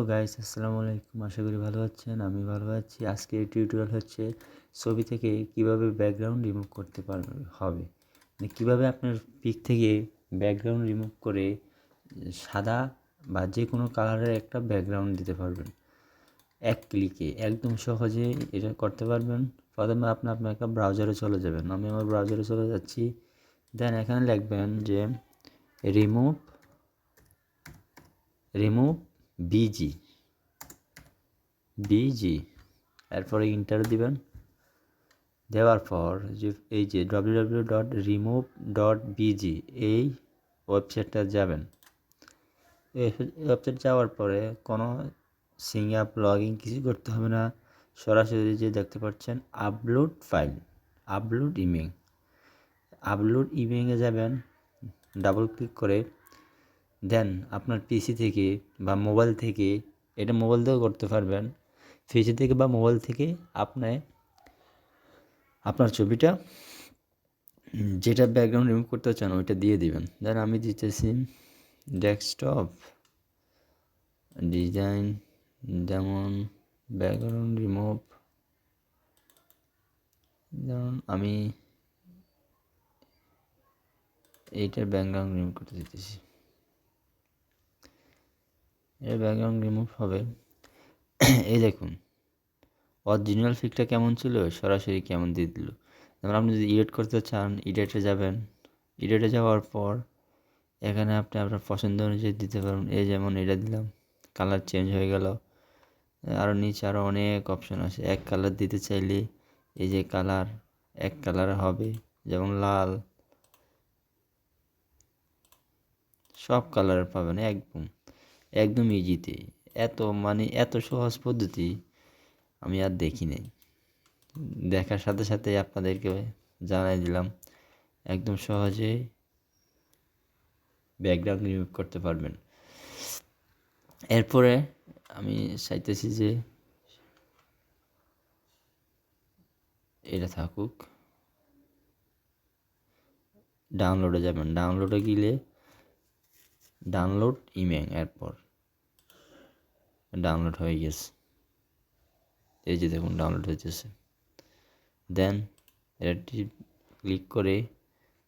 Guys, আসসালামু আলাইকুম। আশা করি ভালো আছেন। আমি ভালো আছি। আজকের টিউটোরিয়াল হচ্ছে ছবি থেকে কিভাবে ব্যাকগ্রাউন্ড রিমুভ করতে হবে, মানে কীভাবে আপনার পিক থেকে ব্যাকগ্রাউন্ড রিমুভ করে সাদা বা যে কোনো কালারের একটা ব্যাকগ্রাউন্ড দিতে পারবেন এক ক্লিকে। একদম সহজে এটা করতে পারবেন। প্রথমে আপনার একটা ব্রাউজারে চলে যাবেন। আমি আমার ব্রাউজারে চলে যাচ্ছি। দেন এখানে লিখবেন যে রিমুভ বিজি, এরপরে ইন্টার দিবেন। দেওয়ার পর যে এই যে www.remove.bg এই ওয়েবসাইটটা যাবেন। এই ওয়েবসাইট যাওয়ার পরে কোনো সিং আপ লগইন কিছু করতে হবে না। সরাসরি যে দেখতে পাচ্ছেন আপলোড ইমেইলে যাবেন। ডাবল ক্লিক করে দেন আপনার পিসি থেকে বা মোবাইল থেকে, এটা মোবাইল থেকেও করতে পারবেন, পিসি থেকে বা মোবাইল থেকে আপনার ছবিটা যেটা ব্যাকগ্রাউন্ড রিমুভ করতে চান ওইটা দিয়ে দিবেন। দেন আমি দিতেছি ডেস্কটপ ডিজাইন, যেমন ব্যাকগ্রাউন্ড রিমুভ, যেমন আমি এইটার ব্যাকগ্রাউন্ড রিমুভ করতে দিতেছি। এর ব্যাকগ্রাউন্ড রিমুভ হবে। এই দেখুন অরিজিনাল পিকটা কেমন ছিল, সরাসরি কেমন দিয়ে দিল। যেমন আপনি যদি এডিট করতে চান, এডিটে যাবেন। এডিটে যাওয়ার পর এখানে আপনি আপনার পছন্দ অনুযায়ী দিতে পারবেন। এই যেমন এটা দিলাম, কালার চেঞ্জ হয়ে গেল। আরও নিচে আরও অনেক অপশন আছে। এক কালার দিতে চাইলে এই যে কালার এক কালার হবে, যেমন লাল, সব কালার পাবেন একদম ইজিতে। এত সহজ পদ্ধতি আমি আর দেখি নাই। দেখার সাথে সাথে আপনাদেরকে জানাই দিলাম, একদম সহজে ব্যাকগ্রাউন্ড রিমুভ করতে পারবেন। এরপরে আমি চাইতেছি যে এটা থাকুক। ডাউনলোডে যাবেন। ডাউনলোডে গেলে ডাউনলোড ইমেজ, এরপর ডাউনলোড হয়ে গেছে। এই যে দেখুন ডাউনলোড হয়েছে। দেন এটি ক্লিক করে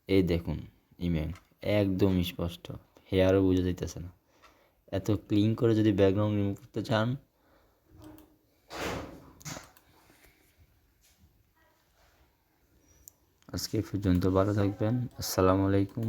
এই দেখুন ইমেজ একদম স্পষ্ট, হেয়ারও বোঝা যাইতেছে না। এত ক্লিন করে যদি ব্যাকগ্রাউন্ড রিমুভ করতে চান, আজকে পর্যন্ত ভালো থাকবেন। আসসালামু আলাইকুম।